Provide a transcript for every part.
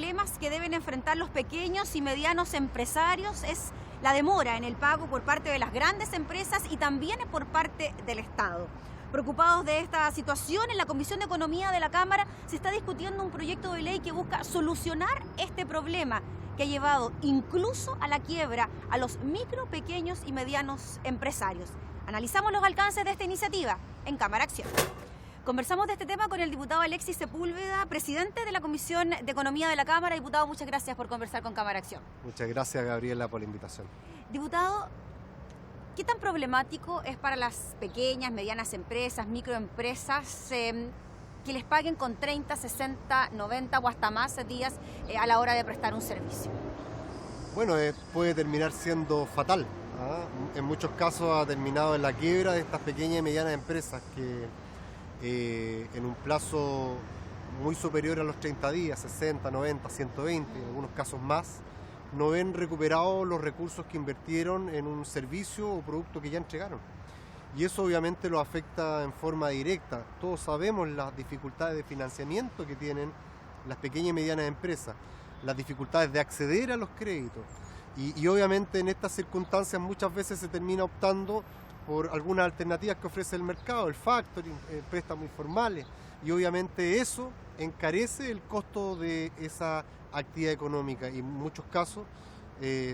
problemas que deben enfrentar los pequeños y medianos empresarios es la demora en el pago por parte de las grandes empresas y también por parte del Estado. Preocupados de esta situación, en la Comisión de Economía de la Cámara se está discutiendo un proyecto de ley que busca solucionar este problema que ha llevado incluso a la quiebra a los micro, pequeños y medianos empresarios. Analizamos los alcances de esta iniciativa en Cámara Acción. Conversamos de este tema con el diputado Alexis Sepúlveda, presidente de la Comisión de Economía de la Cámara. Diputado, muchas gracias por conversar con Cámara Acción. Muchas gracias, Gabriela, por la invitación. Diputado, ¿qué tan problemático es para las pequeñas, medianas empresas, microempresas, que les paguen con 30, 60, 90 o hasta más días a la hora de prestar un servicio? Bueno, puede terminar siendo fatal. En muchos casos ha terminado en la quiebra de estas pequeñas y medianas empresas que en un plazo muy superior a los 30 días, 60, 90, 120, en algunos casos más, no ven recuperados los recursos que invirtieron en un servicio o producto que ya entregaron. Y eso obviamente lo afecta en forma directa. Todos sabemos las dificultades de financiamiento que tienen las pequeñas y medianas empresas, las dificultades de acceder a los créditos. Y obviamente en estas circunstancias muchas veces se termina optando por algunas alternativas que ofrece el mercado, el factoring, préstamos informales, y obviamente eso encarece el costo de esa actividad económica y en muchos casos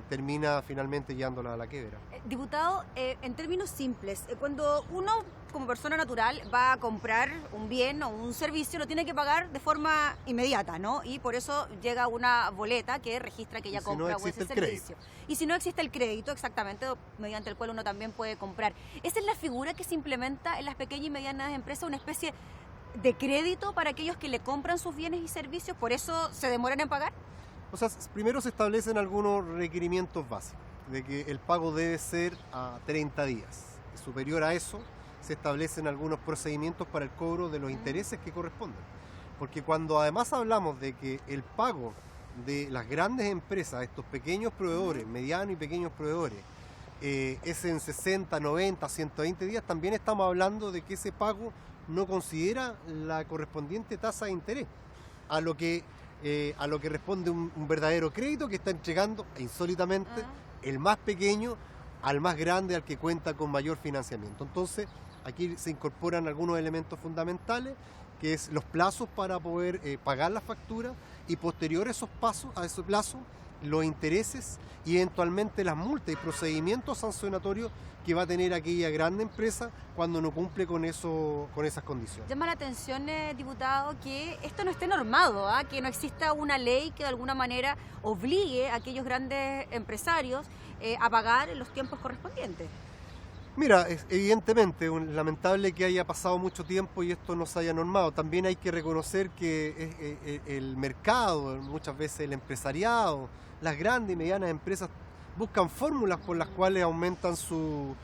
termina finalmente llevándola a la quiebra. Diputado, en términos simples, cuando uno como persona natural va a comprar un bien o un servicio, lo tiene que pagar de forma inmediata, ¿no? Y por eso llega una boleta que registra que ya compra o ese servicio. Y si no existe el crédito, exactamente, mediante el cual uno también puede comprar. Esa es la figura que se implementa en las pequeñas y medianas empresas, una especie de crédito para aquellos que le compran sus bienes y servicios, ¿por eso se demoran en pagar? O sea, primero se establecen algunos requerimientos básicos, de que el pago debe ser a 30 días. Superior a eso, se establecen algunos procedimientos para el cobro de los intereses que corresponden. Porque cuando además hablamos de que el pago de las grandes empresas, estos pequeños proveedores, medianos y pequeños proveedores, es en 60, 90, 120 días, también estamos hablando de que ese pago no considera la correspondiente tasa de interés, a lo que responde un verdadero crédito que está entregando insólitamente el más pequeño al más grande, al que cuenta con mayor financiamiento. Entonces, aquí se incorporan algunos elementos fundamentales, que es los plazos para poder pagar la factura y posterior a esos plazos, los intereses y eventualmente las multas y procedimientos sancionatorios que va a tener aquella grande empresa cuando no cumple con esas condiciones. Llama la atención, diputado, que esto no esté normado, que no exista una ley que de alguna manera obligue a aquellos grandes empresarios a pagar en los tiempos correspondientes. Mira, evidentemente, lamentable que haya pasado mucho tiempo y esto no se haya normado. También hay que reconocer que el mercado, muchas veces el empresariado, las grandes y medianas empresas buscan fórmulas por las cuales aumentan su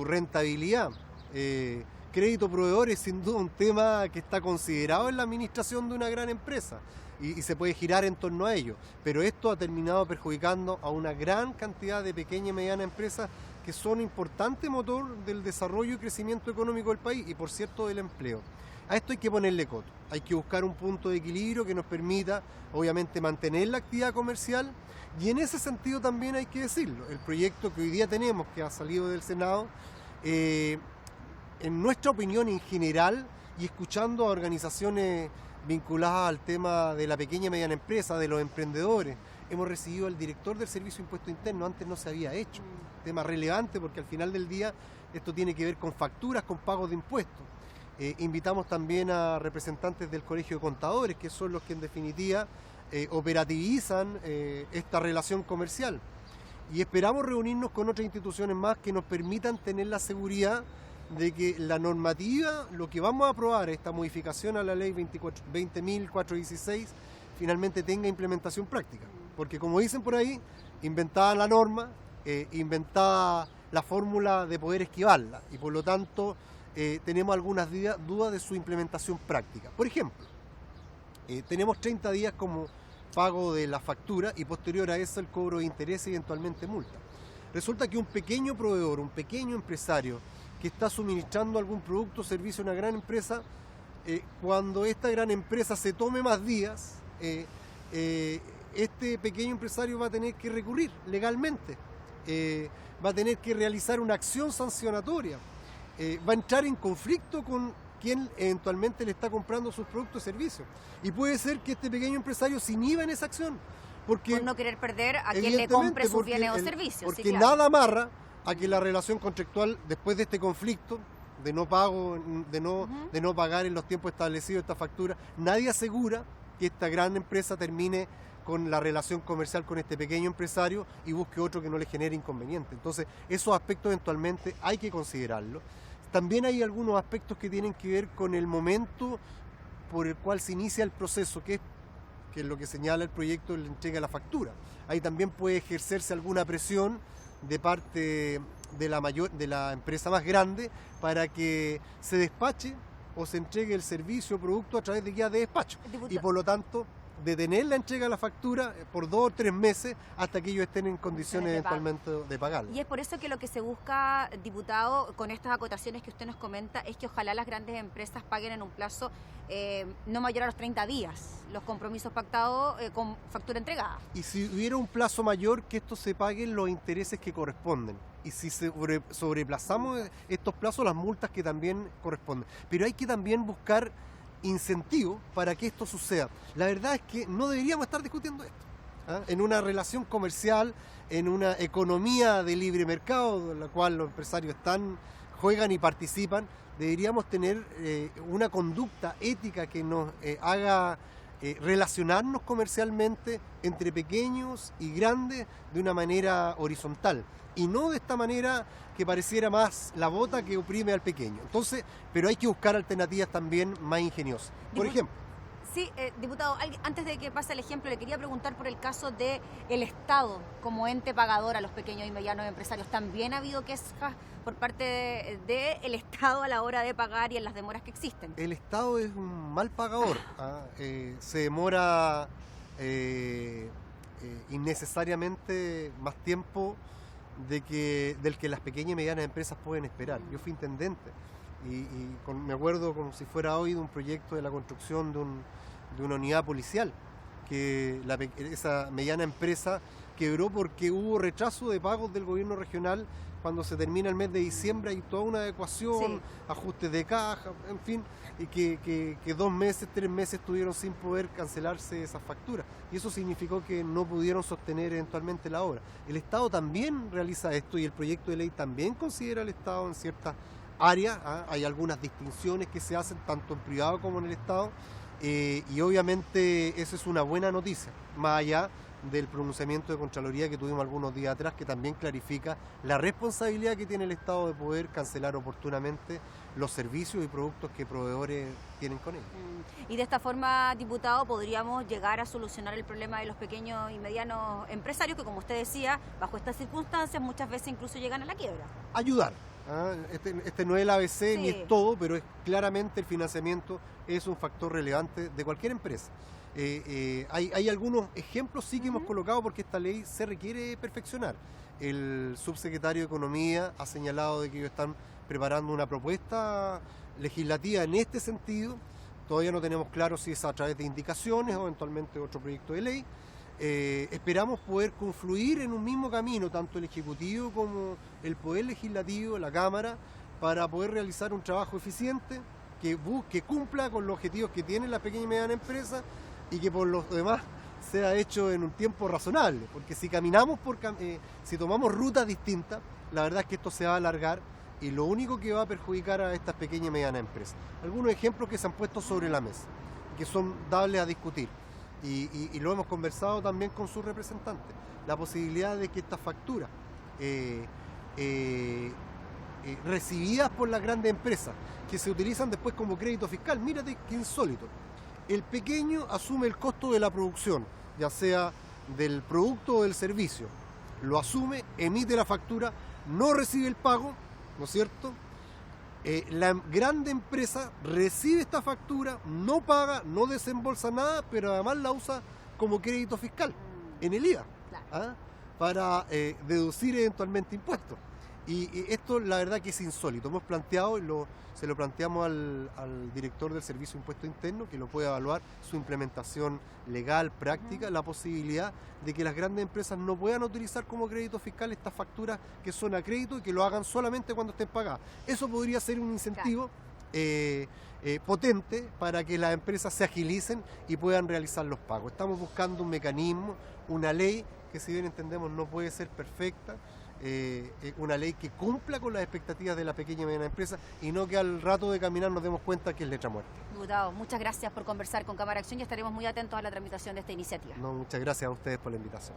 rentabilidad. Crédito proveedor es sin duda un tema que está considerado en la administración de una gran empresa y se puede girar en torno a ello, pero esto ha terminado perjudicando a una gran cantidad de pequeñas y medianas empresas que son un importante motor del desarrollo y crecimiento económico del país y, por cierto, del empleo. A esto hay que ponerle coto, hay que buscar un punto de equilibrio que nos permita, obviamente, mantener la actividad comercial y en ese sentido también hay que decirlo, el proyecto que hoy día tenemos, que ha salido del Senado, en nuestra opinión en general y escuchando a organizaciones vinculadas al tema de la pequeña y mediana empresa, de los emprendedores, hemos recibido al director del Servicio de Impuesto Interno, antes no se había hecho, tema relevante porque al final del día esto tiene que ver con facturas, con pagos de impuestos. Invitamos también a representantes del Colegio de Contadores, que son los que en definitiva operativizan esta relación comercial. Y esperamos reunirnos con otras instituciones más que nos permitan tener la seguridad de que la normativa, lo que vamos a aprobar, esta modificación a la ley 20.416, finalmente tenga implementación práctica. Porque como dicen por ahí, inventada la norma, inventada la fórmula de poder esquivarla. Y por lo tanto tenemos algunas dudas de su implementación práctica. Por ejemplo, tenemos 30 días como pago de la factura y posterior a eso el cobro de interés y eventualmente multa. Resulta que un pequeño proveedor, un pequeño empresario que está suministrando algún producto o servicio a una gran empresa, cuando esta gran empresa se tome más días, este pequeño empresario va a tener que recurrir legalmente, va a tener que realizar una acción sancionatoria, va a entrar en conflicto con quien eventualmente le está comprando sus productos y servicios. Y puede ser que este pequeño empresario se inhiba en esa acción. Porque, por no querer perder a quien le compre sus bienes o servicios. Porque sí, claro. Nada amarra a que la relación contractual, después de este conflicto, de no pago, de no pagar en los tiempos establecidos esta factura, nadie asegura que esta gran empresa termine con la relación comercial con este pequeño empresario y busque otro que no le genere inconveniente. Entonces, esos aspectos eventualmente hay que considerarlos. También hay algunos aspectos que tienen que ver con el momento por el cual se inicia el proceso, que es lo que señala el proyecto de la entrega de la factura. Ahí también puede ejercerse alguna presión de parte de la empresa más grande para que se despache o se entregue el servicio o producto a través de guías de despacho. Y por lo tanto, detener la entrega de la factura por 2 o 3 meses hasta que ellos estén en condiciones eventualmente de pagarla. Y es por eso que lo que se busca, diputado, con estas acotaciones que usted nos comenta, es que ojalá las grandes empresas paguen en un plazo no mayor a los 30 días los compromisos pactados con factura entregada. Y si hubiera un plazo mayor, que esto se paguen los intereses que corresponden. Y si sobreplazamos estos plazos, las multas que también corresponden. Pero hay que también buscar incentivos para que esto suceda. La verdad es que no deberíamos estar discutiendo esto. En una relación comercial, en una economía de libre mercado, en la cual los empresarios juegan y participan, deberíamos tener una conducta ética que nos haga relacionarnos comercialmente entre pequeños y grandes de una manera horizontal y no de esta manera que pareciera más la bota que oprime al pequeño. Entonces, pero hay que buscar alternativas también más ingeniosas. Por ejemplo, sí, diputado, antes de que pase el ejemplo, le quería preguntar por el caso del Estado como ente pagador a los pequeños y medianos empresarios. ¿También ha habido quejas por parte del Estado a la hora de pagar y en las demoras que existen? El Estado es un mal pagador. Se demora innecesariamente más tiempo del que las pequeñas y medianas empresas pueden esperar. Yo fui intendente y me acuerdo como si fuera hoy de un proyecto de la construcción de una unidad policial, que esa mediana empresa quebró porque hubo rechazo de pagos del gobierno regional. Cuando se termina el mes de diciembre hay toda una adecuación, ajustes de caja, en fin, y que 2 meses, 3 meses estuvieron sin poder cancelarse esas facturas. Y eso significó que no pudieron sostener eventualmente la obra. El Estado también realiza esto y el proyecto de ley también considera al Estado en ciertas áreas. Hay algunas distinciones que se hacen tanto en privado como en el Estado y obviamente eso es una buena noticia, más allá del pronunciamiento de Contraloría que tuvimos algunos días atrás, que también clarifica la responsabilidad que tiene el Estado de poder cancelar oportunamente los servicios y productos que proveedores tienen con ellos. Y de esta forma, diputado, podríamos llegar a solucionar el problema de los pequeños y medianos empresarios que, como usted decía, bajo estas circunstancias muchas veces incluso llegan a la quiebra. Ayudar. Este no es el ABC ni es todo, pero claramente el financiamiento es un factor relevante de cualquier empresa. Hay algunos ejemplos sí que hemos colocado porque esta ley se requiere perfeccionar. El subsecretario de Economía ha señalado de que ellos están preparando una propuesta legislativa en este sentido. Todavía no tenemos claro si es a través de indicaciones o eventualmente otro proyecto de ley. Esperamos poder confluir en un mismo camino, tanto el Ejecutivo como el Poder Legislativo, la Cámara, para poder realizar un trabajo eficiente que cumpla con los objetivos que tiene la pequeña y mediana empresa y que por los demás sea hecho en un tiempo razonable, porque si si tomamos rutas distintas, la verdad es que esto se va a alargar y lo único que va a perjudicar a estas pequeñas y medianas empresas. Algunos ejemplos que se han puesto sobre la mesa, que son dables a discutir, y lo hemos conversado también con sus representantes, la posibilidad de que estas facturas recibidas por las grandes empresas, que se utilizan después como crédito fiscal, mírate qué insólito. El pequeño asume el costo de la producción, ya sea del producto o del servicio. Lo asume, emite la factura, no recibe el pago, ¿no es cierto? La grande empresa recibe esta factura, no paga, no desembolsa nada, pero además la usa como crédito fiscal en el IVA, para deducir eventualmente impuestos. Y esto la verdad que es insólito. Hemos planteado, se lo planteamos al director del Servicio de Impuesto Interno, que lo puede evaluar su implementación legal, práctica, la posibilidad de que las grandes empresas no puedan utilizar como crédito fiscal estas facturas que son a crédito y que lo hagan solamente cuando estén pagadas. Eso podría ser un incentivo potente para que las empresas se agilicen y puedan realizar los pagos. Estamos buscando un mecanismo, una ley que, si bien entendemos no puede ser perfecta, una ley que cumpla con las expectativas de la pequeña y mediana empresa y no que al rato de caminar nos demos cuenta que es letra muerta. Diputado, muchas gracias por conversar con Cámara Acción y estaremos muy atentos a la tramitación de esta iniciativa. No, muchas gracias a ustedes por la invitación.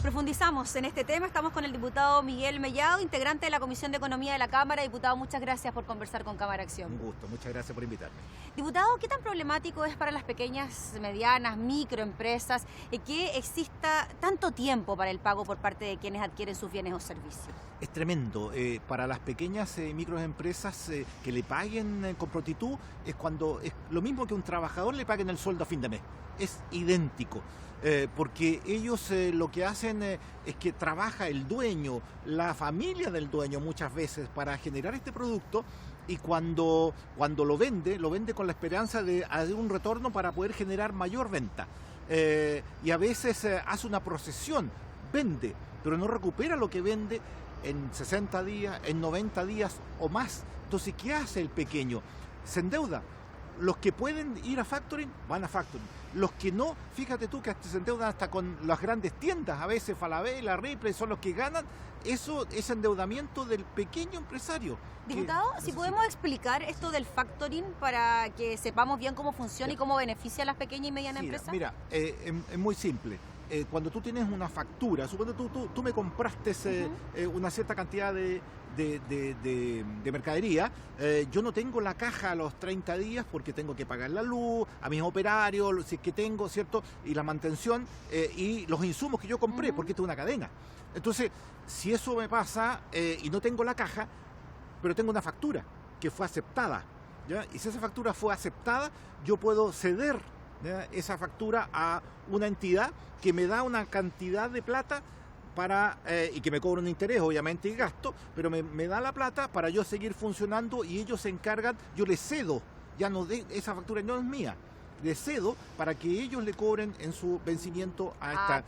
Profundizamos en este tema, estamos con el diputado Miguel Mellado, integrante de la Comisión de Economía de la Cámara. Diputado, muchas gracias por conversar con Cámara Acción. Un gusto, muchas gracias por invitarme. Diputado, ¿qué tan problemático es para las pequeñas, medianas, microempresas que exista tanto tiempo para el pago por parte de quienes adquieren sus bienes o servicios? Es tremendo. Para las pequeñas microempresas que le paguen con prontitud es lo mismo que un trabajador le paguen el sueldo a fin de mes. Es idéntico. Porque ellos lo que hacen es que trabaja el dueño, la familia del dueño muchas veces para generar este producto, y cuando lo vende con la esperanza de un retorno para poder generar mayor venta. Y a veces hace una procesión, vende, pero no recupera lo que vende en 60 días, en 90 días o más. Entonces, ¿qué hace el pequeño? Se endeuda. Los que pueden ir a factoring, van a factoring. Los que no, fíjate tú que se endeudan hasta con las grandes tiendas, a veces Falabella, Ripley, son los que ganan ese endeudamiento del pequeño empresario. Diputado, si podemos explicar esto del factoring para que sepamos bien cómo funciona y cómo beneficia a las pequeñas y medianas empresas. Mira, es muy simple. Cuando tú tienes una factura, supongo tú me compraste una cierta cantidad de mercadería, yo no tengo la caja a los 30 días porque tengo que pagar la luz, a mis operarios, si es que tengo, ¿cierto? Y la mantención y los insumos que yo compré, porque esto es una cadena. Entonces, si eso me pasa y no tengo la caja, pero tengo una factura que fue aceptada, ¿ya? Y si esa factura fue aceptada, yo puedo ceder, ¿ya?, esa factura a una entidad que me da una cantidad de plata y que me cobra un interés, obviamente, y gasto, pero me da la plata para yo seguir funcionando y ellos se encargan, yo les cedo, esa factura no es mía, les cedo para que ellos le cobren en su vencimiento a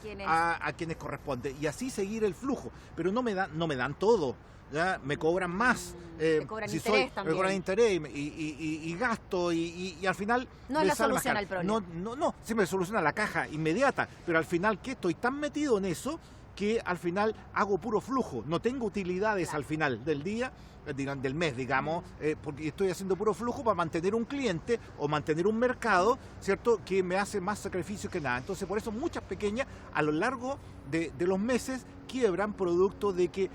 quienes corresponde, y así seguir el flujo, pero no me dan todo. ¿Ya? Me cobran más, me cobran interés también. Me cobran interés y gasto y al final... No es la solución al problema. No, siempre soluciona la caja inmediata, pero al final, ¿qué? Estoy tan metido en eso que al final hago puro flujo, no tengo utilidades, claro, al final del día, del mes, digamos, porque estoy haciendo puro flujo para mantener un cliente o mantener un mercado, ¿cierto?, que me hace más sacrificio que nada. Entonces, por eso muchas pequeñas a lo largo de los meses quiebran producto de que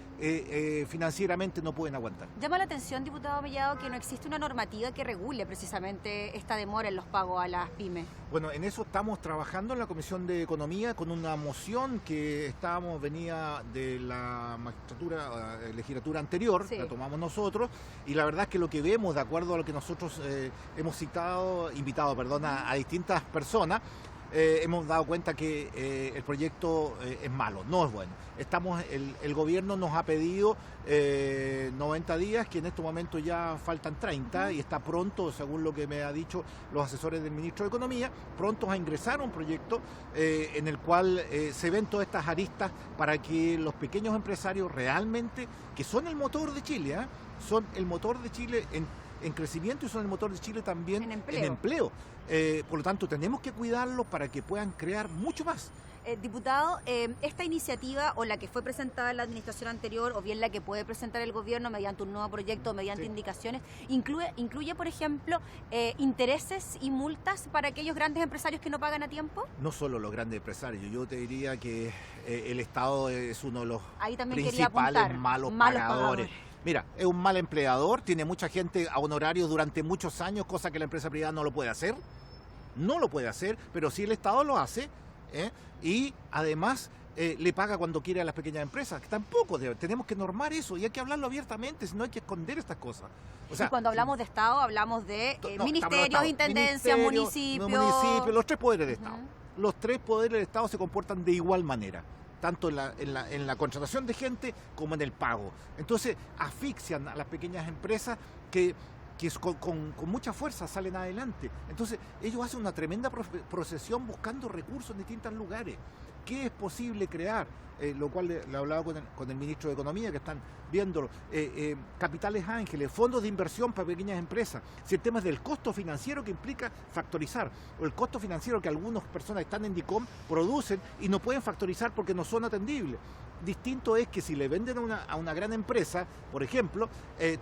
financieramente no pueden aguantar. Llama la atención, diputado Mellado, que no existe una normativa que regule precisamente esta demora en los pagos a las pymes. Bueno, en eso estamos trabajando en la Comisión de Economía con una moción que venía de la magistratura, legislatura anterior, sí, la tomamos nosotros, y la verdad es que lo que vemos, de acuerdo a lo que nosotros hemos invitado a distintas personas, hemos dado cuenta que el proyecto es malo, no es bueno. El gobierno nos ha pedido 90 días, que en este momento ya faltan 30, y está pronto, según lo que me ha dicho los asesores del ministro de Economía, prontos a ingresar a un proyecto en el cual se ven todas estas aristas para que los pequeños empresarios realmente, que son el motor de Chile, son el motor de Chile en crecimiento y son el motor de Chile también en empleo. Por lo tanto, tenemos que cuidarlos para que puedan crear mucho más. Diputado, esta iniciativa, o la que fue presentada en la administración anterior, o bien la que puede presentar el gobierno mediante un nuevo proyecto, mediante indicaciones, incluye, por ejemplo, intereses y multas para aquellos grandes empresarios que no pagan a tiempo. No solo los grandes empresarios, yo te diría que el Estado es uno de los principales malos pagadores. Mira, es un mal empleador, tiene mucha gente a honorarios durante muchos años, cosa que la empresa privada no lo puede hacer. No lo puede hacer, pero sí el Estado lo hace, y además le paga cuando quiere a las pequeñas empresas, que tampoco tenemos que normar eso y hay que hablarlo abiertamente, si no hay que esconder estas cosas. O sea, y cuando hablamos de Estado, hablamos de ministerios, intendencias, municipios. Los tres poderes de Estado. los tres poderes del Estado se comportan de igual manera, tanto en la contratación de gente como en el pago. Entonces asfixian a las pequeñas empresas que con mucha fuerza salen adelante. Entonces ellos hacen una tremenda procesión buscando recursos en distintos lugares. ¿Qué es posible crear? Lo cual le hablaba con el ministro de Economía, que están viéndolo, capitales ángeles, fondos de inversión para pequeñas empresas. Si el tema es del costo financiero que implica factorizar, o el costo financiero que algunas personas están en DICOM producen y no pueden factorizar porque no son atendibles. Distinto es que si le venden a una gran empresa, por ejemplo,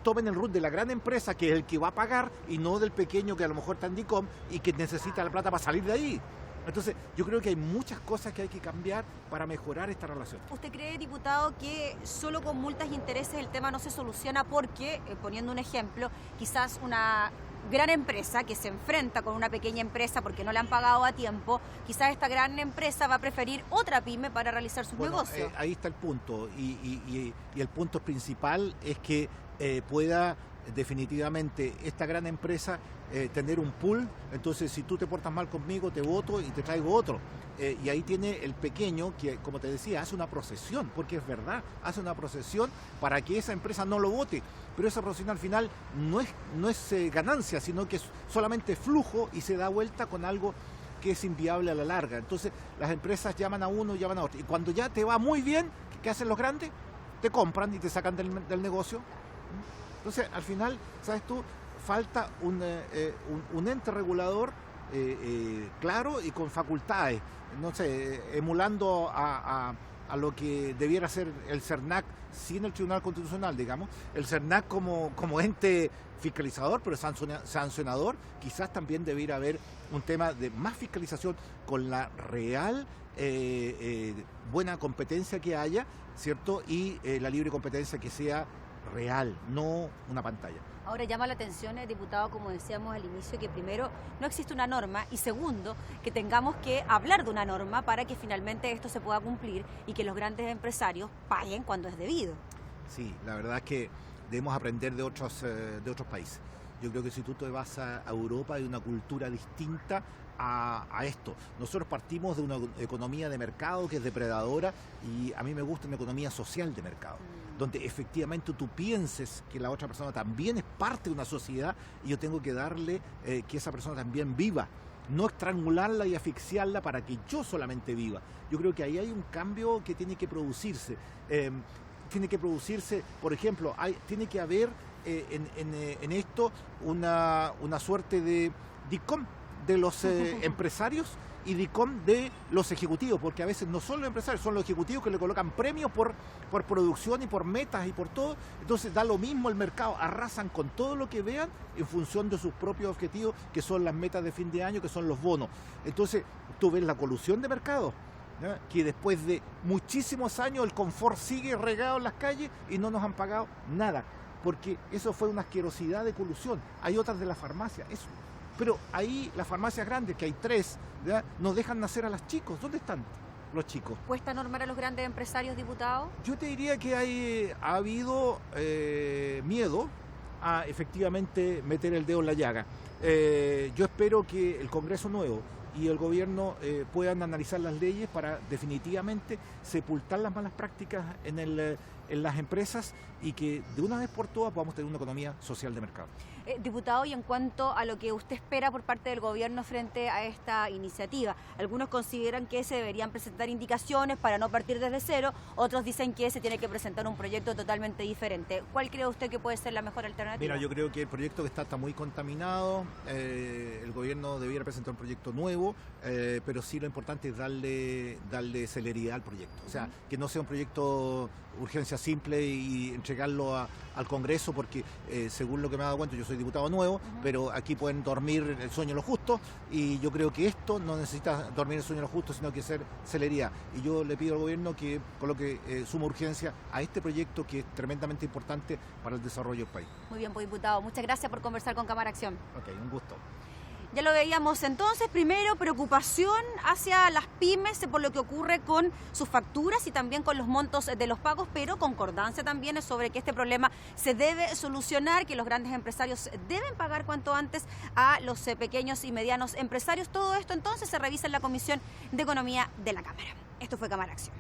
tomen el root de la gran empresa, que es el que va a pagar, y no del pequeño que a lo mejor está en DICOM y que necesita la plata para salir de ahí. Entonces, yo creo que hay muchas cosas que hay que cambiar para mejorar esta relación. ¿Usted cree, diputado, que solo con multas y intereses el tema no se soluciona porque, poniendo un ejemplo, quizás una gran empresa que se enfrenta con una pequeña empresa porque no le han pagado a tiempo, quizás esta gran empresa va a preferir otra pyme para realizar sus negocios? Ahí está el punto, y el punto principal es que pueda definitivamente esta gran empresa tener un pool. Entonces, si tú te portas mal conmigo, te voto y te traigo otro. Y ahí tiene el pequeño que, como te decía, hace una procesión, porque es verdad, hace una procesión para que esa empresa no lo vote. Pero esa procesión al final no es ganancia, sino que es solamente flujo y se da vuelta con algo que es inviable a la larga. Entonces, las empresas llaman a uno, llaman a otro. Y cuando ya te va muy bien, ¿qué hacen los grandes? Te compran y te sacan del negocio. Entonces, al final, ¿sabes tú? Falta un ente regulador claro y con facultades, no sé, emulando a lo que debiera ser el CERNAC sin el Tribunal Constitucional, digamos. El CERNAC como ente fiscalizador, pero sancionador. Quizás también debiera haber un tema de más fiscalización con la real buena competencia que haya, ¿cierto? Y la libre competencia que sea real, no una pantalla. Ahora llama la atención, diputado, como decíamos al inicio, que primero no existe una norma y segundo, que tengamos que hablar de una norma para que finalmente esto se pueda cumplir y que los grandes empresarios paguen cuando es debido. Sí, la verdad es que debemos aprender de otros países. Yo creo que si tú te vas a Europa hay una cultura distinta a esto. Nosotros partimos de una economía de mercado que es depredadora y a mí me gusta una economía social de mercado, donde efectivamente tú pienses que la otra persona también es parte de una sociedad y yo tengo que darle que esa persona también viva, no estrangularla y asfixiarla para que yo solamente viva. Yo creo que ahí hay un cambio que tiene que producirse. Por ejemplo, tiene que haber en esto una suerte de DICOM de los empresarios y DICOM de los ejecutivos, porque a veces no son los empresarios, son los ejecutivos que le colocan premios por producción y por metas y por todo. Entonces da lo mismo el mercado, arrasan con todo lo que vean en función de sus propios objetivos, que son las metas de fin de año, que son los bonos. Entonces tú ves la colusión de mercados, ¿no? Que después de muchísimos años el confort sigue regado en las calles y no nos han pagado nada, porque eso fue una asquerosidad de colusión. Hay otras de la farmacia, eso. Pero ahí las farmacias grandes, que hay 3, ¿verdad?, nos dejan nacer a los chicos. ¿Dónde están los chicos? ¿Cuesta normar a los grandes empresarios, diputado? Yo te diría que ha habido miedo a efectivamente meter el dedo en la llaga. Yo espero que el Congreso nuevo y el gobierno puedan analizar las leyes para definitivamente sepultar las malas prácticas en las empresas y que de una vez por todas podamos tener una economía social de mercado. Diputado, y en cuanto a lo que usted espera por parte del gobierno frente a esta iniciativa, algunos consideran que se deberían presentar indicaciones para no partir desde cero, otros dicen que se tiene que presentar un proyecto totalmente diferente. ¿Cuál cree usted que puede ser la mejor alternativa? Mira, yo creo que el proyecto que está muy contaminado, el gobierno debiera presentar un proyecto nuevo, pero sí lo importante es darle celeridad al proyecto. O sea, que no sea un proyecto urgencia simple y entregarlo al Congreso, porque según lo que me he dado cuenta, yo soy diputado nuevo, pero aquí pueden dormir el sueño de los justos, y yo creo que esto no necesita dormir el sueño de los justos, sino que ser celeridad. Y yo le pido al gobierno que coloque suma urgencia a este proyecto que es tremendamente importante para el desarrollo del país. Muy bien, pues, diputado, muchas gracias por conversar con Cámara Acción. Ok, un gusto. Ya lo veíamos entonces, primero preocupación hacia las pymes por lo que ocurre con sus facturas y también con los montos de los pagos, pero concordancia también sobre que este problema se debe solucionar, que los grandes empresarios deben pagar cuanto antes a los pequeños y medianos empresarios. Todo esto entonces se revisa en la Comisión de Economía de la Cámara. Esto fue Cámara Acción.